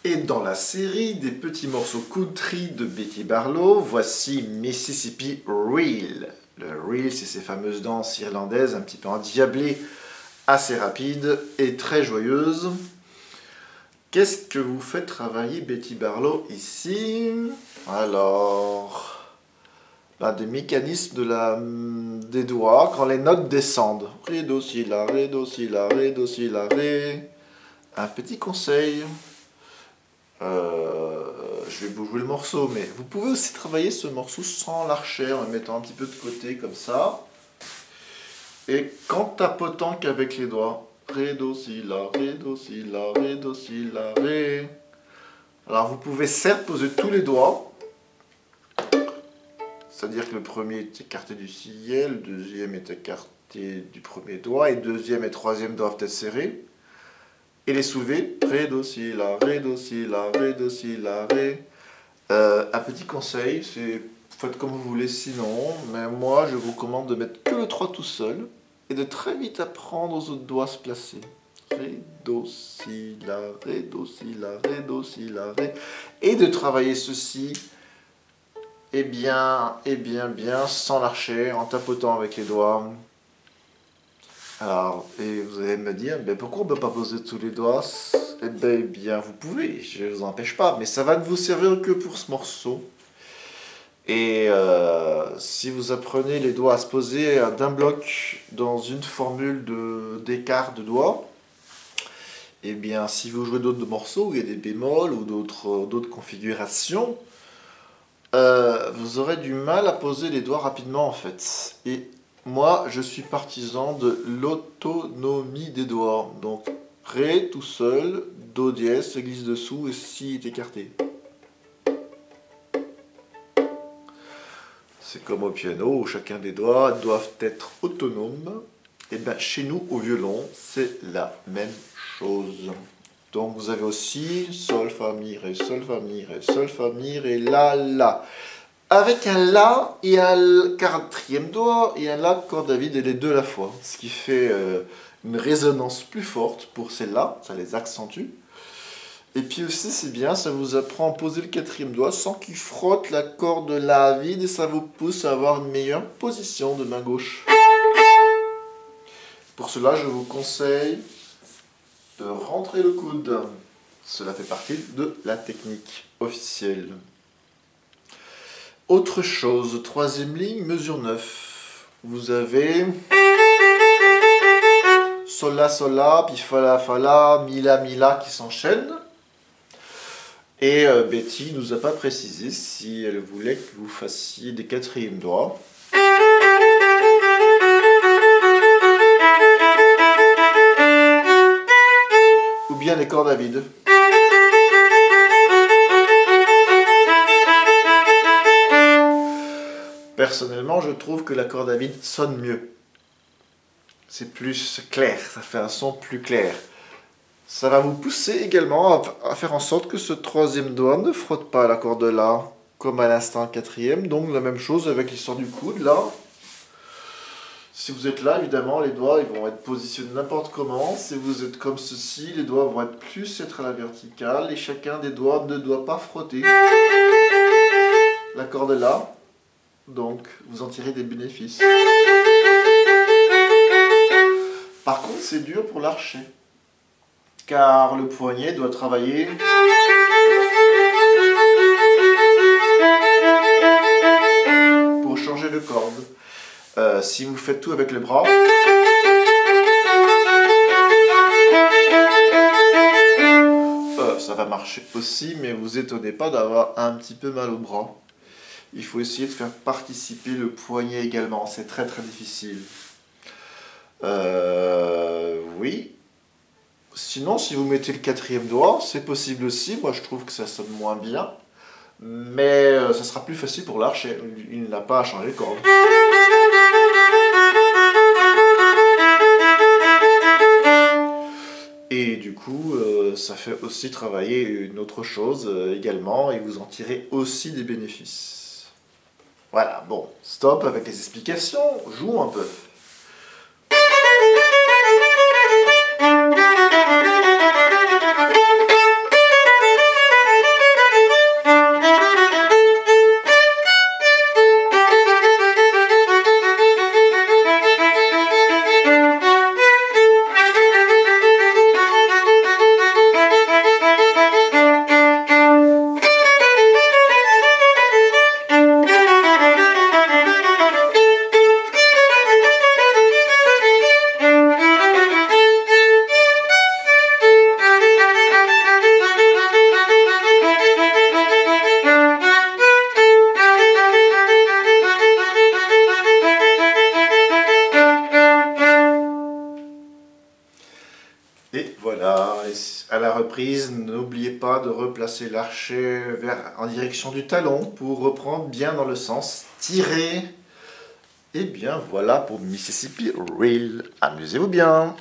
Et dans la série des petits morceaux country de Betty Barlow, voici Mississippi Reel. Le reel, c'est ces fameuses danses irlandaises un petit peu endiablées, assez rapides et très joyeuses. Qu'est-ce que vous fait travailler Betty Barlow ici? Alors, des mécanismes des doigts quand les notes descendent. Ré, do, si, la, ré, do, si, la, ré, do, si, la, ré. Un petit conseil. Je vais vous jouer le morceau, mais vous pouvez aussi travailler ce morceau sans l'archet, en le mettant un petit peu de côté comme ça. Et qu'en tapotant qu'avec les doigts. Ré, do, si, la, ré, do, si, la, ré, do, si, la, ré. Alors vous pouvez certes poser tous les doigts. C'est-à-dire que le premier est écarté du sillet, le deuxième est écarté du premier doigt, et le deuxième et troisième doivent être serrés. Et les soulever, ré, do, si, la, ré, do, si, la, ré, do, si, la, ré. Un petit conseil, c'est faites comme vous voulez sinon, mais moi je vous recommande de mettre que le 3 tout seul, et de très vite apprendre aux autres doigts à se placer. Ré, do, si, la, ré, do, si, la, ré, do, si, la, ré. Et de travailler ceci, bien, sans l'archet, en tapotant avec les doigts. Alors, et vous allez me dire, pourquoi on ne peut pas poser tous les doigts? Bien, vous pouvez, je ne vous empêche pas, mais ça va ne vous servir que pour ce morceau. Et si vous apprenez les doigts à se poser d'un bloc dans une formule d'écart de doigts, si vous jouez d'autres morceaux où il y a des bémols ou d'autres configurations, vous aurez du mal à poser les doigts rapidement en fait. Et moi, je suis partisan de l'autonomie des doigts. Donc, Ré tout seul, Do dièse se glisse dessous et Si est écarté. C'est comme au piano où chacun des doigts doivent être autonomes. Et chez nous, au violon, c'est la même chose. Donc vous avez aussi Sol, Fa, Mi, Ré, Sol, Fa, Mi, Ré, Sol, Fa, Mi, Ré, La, La. Avec un La et un quatrième doigt et un La corde à vide et les deux à la fois. Ce qui fait une résonance plus forte pour ces La, ça les accentue. Et puis aussi c'est bien, ça vous apprend à poser le quatrième doigt sans qu'il frotte la corde La vide et ça vous pousse à avoir une meilleure position de main gauche. Pour cela, je vous conseille de rentrer le coude. Cela fait partie de la technique officielle. Autre chose, troisième ligne, mesure 9. Vous avez Sol la, puis Fa la, Mi la qui s'enchaînent. Et Betty nous a pas précisé si elle voulait que vous fassiez des quatrièmes doigts. Ou bien les cordes à vide. Personnellement, je trouve que la corde à vide sonne mieux. C'est plus clair, ça fait un son plus clair. Ça va vous pousser également à faire en sorte que ce troisième doigt ne frotte pas la corde là, comme à l'instant quatrième. Donc la même chose avec l'histoire du coude là. Si vous êtes là, évidemment, les doigts ils vont être positionnés n'importe comment. Si vous êtes comme ceci, les doigts vont être plus être à la verticale et chacun des doigts ne doit pas frotter. La corde est là, donc vous en tirez des bénéfices. Par contre, c'est dur pour l'archet, car le poignet doit travailler pour changer de corde. Si vous faites tout avec les bras, ça va marcher aussi, mais vous étonnez pas d'avoir un petit peu mal au bras. Il faut essayer de faire participer le poignet également, c'est très très difficile. Oui. Sinon, si vous mettez le quatrième doigt, c'est possible aussi. Moi, je trouve que ça sonne moins bien. Mais ça sera plus facile pour l'archet. Il n'a pas à changer de corde. Et du coup, ça fait aussi travailler une autre chose également. Et vous en tirez aussi des bénéfices. Voilà, bon, stop avec les explications. Jouons un peu. Et voilà, et à la reprise, n'oubliez pas de replacer l'archet en direction du talon pour reprendre bien dans le sens tiré. Et bien voilà pour Mississippi Reel. Amusez-vous bien!